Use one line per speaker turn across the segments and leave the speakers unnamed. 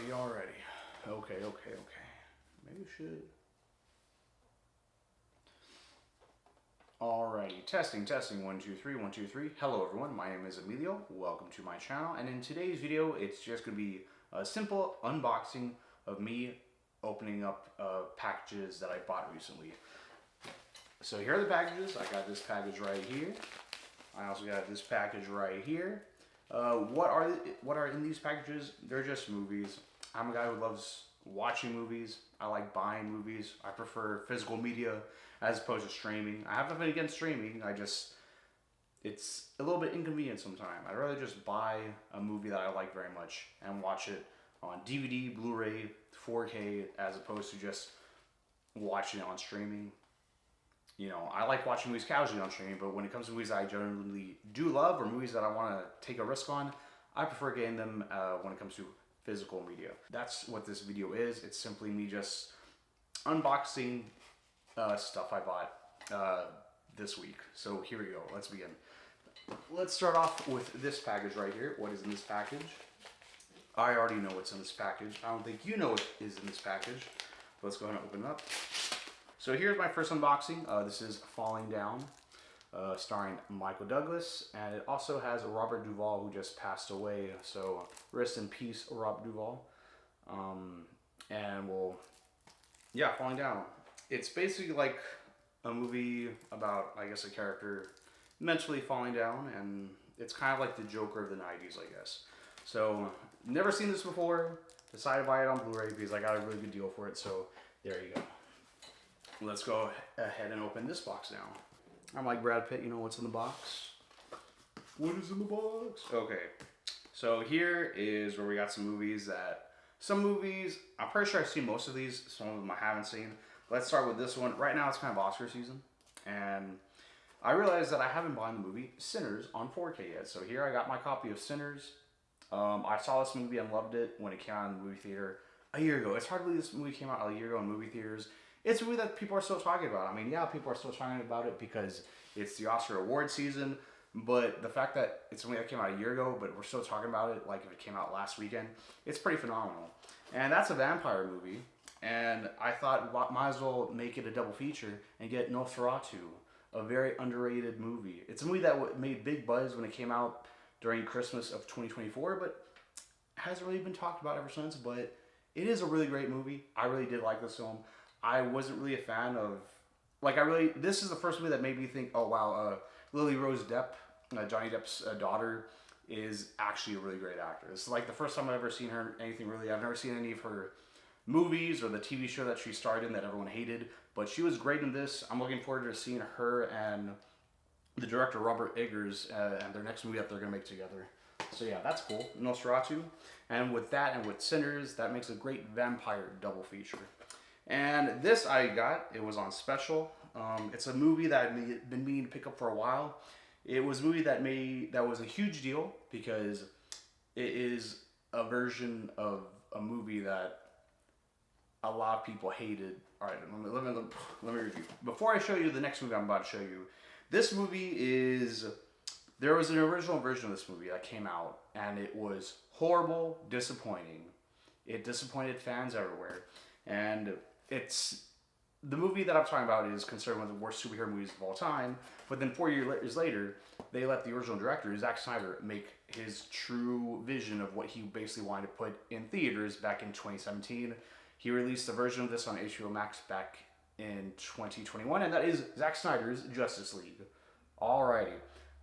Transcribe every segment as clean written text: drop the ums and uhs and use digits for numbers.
Alrighty. Okay. Maybe we should. Alrighty, testing, 1, 2, 3, 1, 2, 3. Hello everyone, my name is Emilio. Welcome to my channel, and in today's video, it's just gonna be a simple unboxing of me opening up packages that I bought recently. So here are the packages. I got this package right here. I also got this package right here. What are in these packages? They're just movies. I'm a guy who loves watching movies. I like buying movies. I prefer physical media as opposed to streaming. I have nothing against streaming. It's a little bit inconvenient sometimes. I'd rather just buy a movie that I like very much and watch it on DVD, Blu-ray, 4K, as opposed to just watching it on streaming. You know, I like watching movies casually on streaming, but when it comes to movies I generally do love or movies that I want to take a risk on, I prefer getting them when it comes to physical media. That's what this video is. It's simply me just unboxing stuff I bought this week. So here we go. Let's begin. Let's start off with this package right here. What is in this package? I already know what's in this package. I don't think you know what is in this package. Let's go ahead and open it up. So here's my first unboxing. This is Falling Down, starring Michael Douglas, and it also has Robert Duvall, who just passed away. So rest in peace, Robert Duvall. Falling Down. It's basically like a movie about, I guess, a character mentally falling down, and it's kind of like the Joker of the 90s, I guess. So never seen this before. Decided to buy it on Blu-ray because I got a really good deal for it. So there you go. Let's go ahead and open this box now. I'm like Brad Pitt, you know what's in the box? What is in the box? Okay, so here is where we got some movies, I'm pretty sure I've seen most of these, some of them I haven't seen. Let's start with this one. Right now it's kind of Oscar season, and I realized that I haven't bought the movie Sinners on 4K yet. So here I got my copy of Sinners. I saw this movie and loved it when it came out in the movie theater a year ago. It's hard to believe this movie came out a year ago in movie theaters. It's a movie that people are still talking about. I mean, yeah, people are still talking about it because it's the Oscar award season, but the fact that it's a movie that came out a year ago, but we're still talking about it like if it came out last weekend, it's pretty phenomenal. And that's a vampire movie, and I thought might as well make it a double feature and get Nosferatu, a very underrated movie. It's a movie that made big buzz when it came out during Christmas of 2024, but hasn't really been talked about ever since, but it is a really great movie. I really did like this film. I wasn't really a fan of, this is the first movie that made me think, oh wow, Lily Rose Depp, Johnny Depp's daughter, is actually a really great actor. It's like the first time I've ever seen her in anything really. I've never seen any of her movies or the TV show that she starred in that everyone hated, but she was great in this. I'm looking forward to seeing her and the director Robert Eggers and their next movie that they're going to make together. So yeah, that's cool. Nosferatu. And with that and with Sinners, that makes a great vampire double feature. And this I got, it was on special. It's a movie that I've been meaning to pick up for a while. It was a movie that was a huge deal because it is a version of a movie that a lot of people hated. All right, let me review. Before I show you the next movie I'm about to show you, this movie is, there was an original version of this movie that came out, and it was horrible, disappointing. It disappointed fans everywhere, and the movie that I'm talking about is considered one of the worst superhero movies of all time, but then 4 years later, they let the original director, Zack Snyder, make his true vision of what he basically wanted to put in theaters back in 2017. He released a version of this on HBO Max back in 2021, and that is Zack Snyder's Justice League. Alrighty.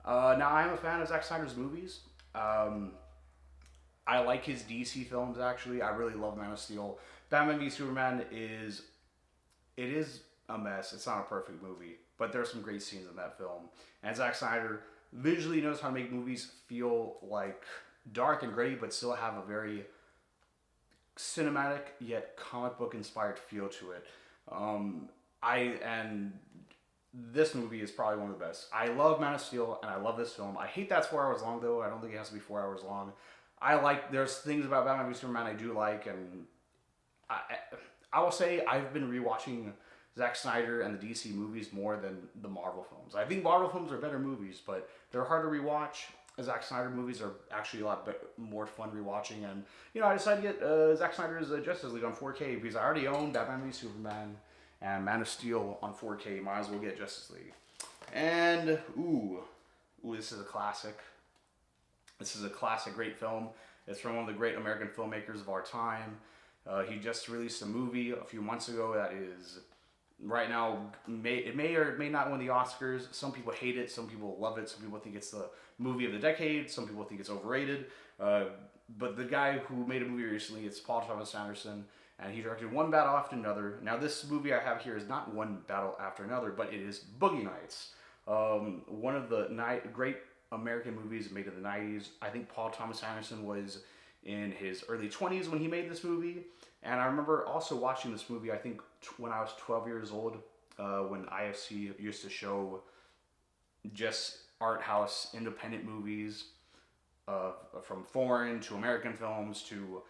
Now, I'm a fan of Zack Snyder's movies. I like his DC films, actually. I really love Man of Steel. Batman v Superman is a mess. It's not a perfect movie, but there are some great scenes in that film. And Zack Snyder visually knows how to make movies feel like dark and gritty, but still have a very cinematic yet comic book inspired feel to it. This movie is probably one of the best. I love Man of Steel and I love this film. I hate that's 4 hours long though. I don't think it has to be 4 hours long. There's things about Batman v Superman I do like, and I will say I've been rewatching Zack Snyder and the DC movies more than the Marvel films. I think Marvel films are better movies, but they're hard to rewatch. Zack Snyder movies are actually a lot more fun rewatching. And I decided to get Zack Snyder's Justice League on 4K because I already own Batman v Superman and Man of Steel on 4K. Might as well get Justice League. And this is a classic. This is a classic, great film. It's from one of the great American filmmakers of our time. He just released a movie a few months ago that is right now it may or may not win the Oscars. Some people hate it, some people love it, some people think it's the movie of the decade, some people think it's overrated. But the guy who made a movie recently, it's Paul Thomas Anderson, and he directed One Battle After Another. Now this movie I have here is not One Battle After Another, but it is Boogie Nights. One of the great American movies made in the 90s. I think Paul Thomas Anderson was in his early 20s when he made this movie. And I remember also watching this movie, I think when I was 12 years old, when IFC used to show just art house independent movies from foreign to American films to,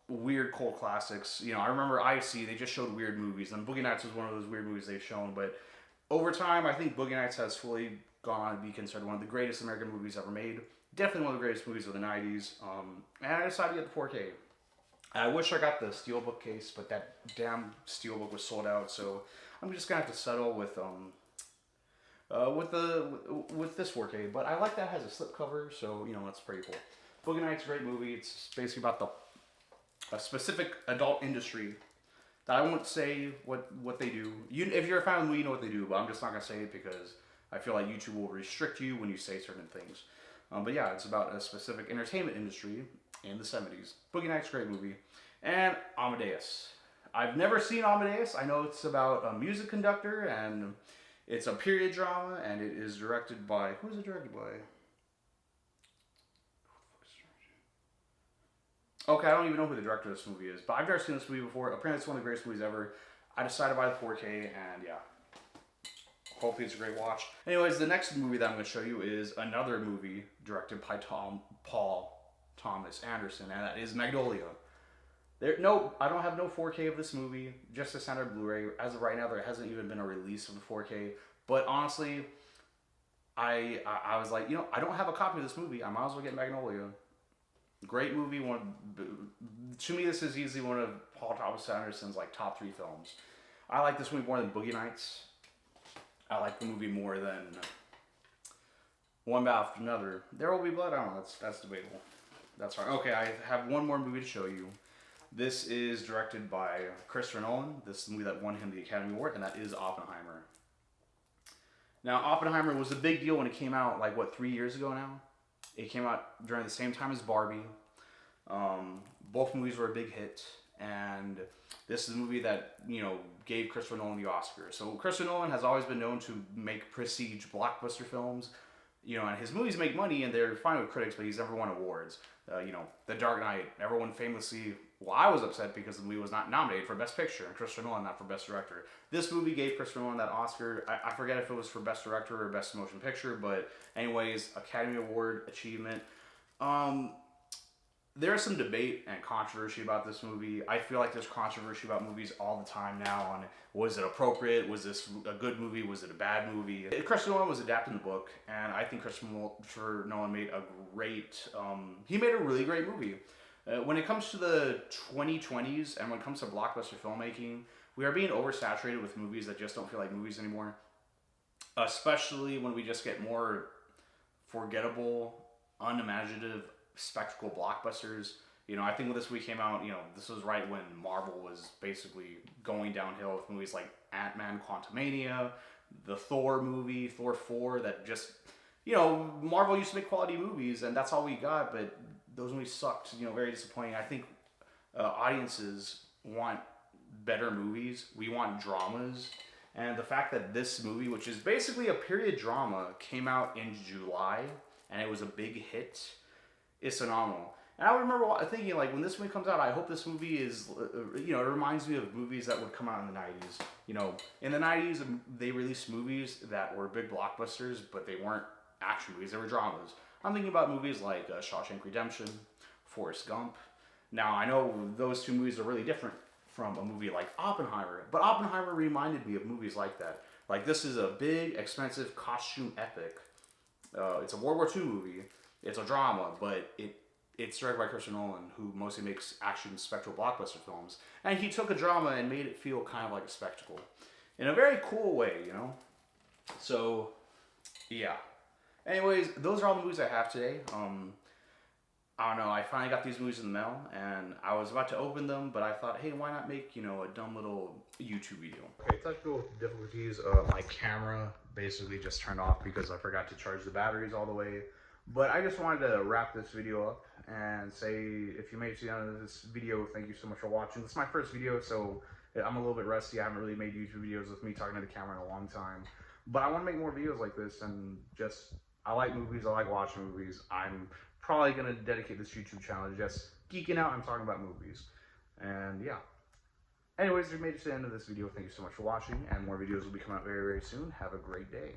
weird cult classics. I remember IFC, they just showed weird movies, and Boogie Nights was one of those weird movies they've shown. But over time, I think Boogie Nights has fully gone on to be considered one of the greatest American movies ever made. Definitely one of the greatest movies of the 90s. And I decided to get the 4K. I wish I got the steelbook case, but that damn steelbook was sold out, so I'm just gonna have to settle with this 4K. But I like that it has a slipcover, so that's pretty cool. Boogie Nights, great movie. It's basically about a specific adult industry that I won't say what they do. If you're a fan of the movie, you know what they do, but I'm just not gonna say it because I feel like YouTube will restrict you when you say certain things. But yeah, it's about a specific entertainment industry in the 70s. Boogie Nights, great movie. And Amadeus. I've never seen Amadeus. I know it's about a music conductor, and it's a period drama, and it is directed by... Who is it directed by? Okay, I don't even know who the director of this movie is, but I've never seen this movie before. Apparently it's one of the greatest movies ever. I decided to buy the 4K, and yeah. Hopefully it's a great watch. Anyways, the next movie that I'm going to show you is another movie directed by Paul Thomas Anderson, and that is Magnolia. I don't have no 4K of this movie, just a standard Blu-ray. As of right now, there hasn't even been a release of the 4K. But honestly, I was like, I don't have a copy of this movie. I might as well get Magnolia. Great movie. To me, this is easily one of Paul Thomas Anderson's top 3 films. I like this movie more than Boogie Nights. I like the movie more than One Battle After Another. There Will Be Blood? I don't know. That's debatable. That's fine. Okay, I have one more movie to show you. This is directed by Christopher Nolan. This is the movie that won him the Academy Award, and that is Oppenheimer. Now, Oppenheimer was a big deal when it came out, 3 years ago now? It came out during the same time as Barbie. Both movies were a big hit, and this is a movie that, gave Christopher Nolan the Oscar. So Christopher Nolan has always been known to make prestige blockbuster films. And his movies make money, and they're fine with critics, but he's never won awards. The Dark Knight, everyone famously... Well, I was upset because the movie was not nominated for Best Picture, and Christopher Nolan not for Best Director. This movie gave Christopher Nolan that Oscar. I forget if it was for Best Director or Best Motion Picture, but anyways, Academy Award achievement. There is some debate and controversy about this movie. I feel like there's controversy about movies all the time now on was it appropriate, was this a good movie, was it a bad movie. Christopher Nolan was adapting the book, and I think Christopher Nolan made a really great movie. When it comes to the 2020s and when it comes to blockbuster filmmaking, we are being oversaturated with movies that just don't feel like movies anymore. Especially when we just get more forgettable, unimaginative, spectacle blockbusters. I think when this movie came out, this was right when Marvel was basically going downhill with movies like Ant-Man, Quantumania, the Thor movie, Thor 4, that just, Marvel used to make quality movies, and that's all we got, but those movies sucked, very disappointing. I think audiences want better movies. We want dramas. And the fact that this movie, which is basically a period drama, came out in July, and it was a big hit, is phenomenal. And I remember thinking, when this movie comes out, I hope this movie is, it reminds me of movies that would come out in the 90s. In the 90s, they released movies that were big blockbusters, but they weren't action movies, they were dramas. I'm thinking about movies like Shawshank Redemption, Forrest Gump. Now, I know those two movies are really different from a movie like Oppenheimer, but Oppenheimer reminded me of movies like that. This is a big, expensive costume epic, It's a World War II movie. It's a drama, but it's directed by Christopher Nolan, who mostly makes action spectral blockbuster films. And he took a drama and made it feel kind of like a spectacle, in a very cool way, you know. So, yeah. Anyways, those are all the movies I have today. I don't know. I finally got these movies in the mail, and I was about to open them, but I thought, hey, why not make a dumb little YouTube video? Okay, technical difficulties. My camera basically just turned off because I forgot to charge the batteries all the way. But I just wanted to wrap this video up and say, if you made it to the end of this video, thank you so much for watching. This is my first video, so I'm a little bit rusty. I haven't really made YouTube videos with me talking to the camera in a long time. But I want to make more videos like this, and just, I like movies, I like watching movies. I'm probably going to dedicate this YouTube channel to just geeking out and talking about movies. And yeah. Anyways, if you made it to the end of this video, thank you so much for watching, and more videos will be coming out very, very soon. Have a great day.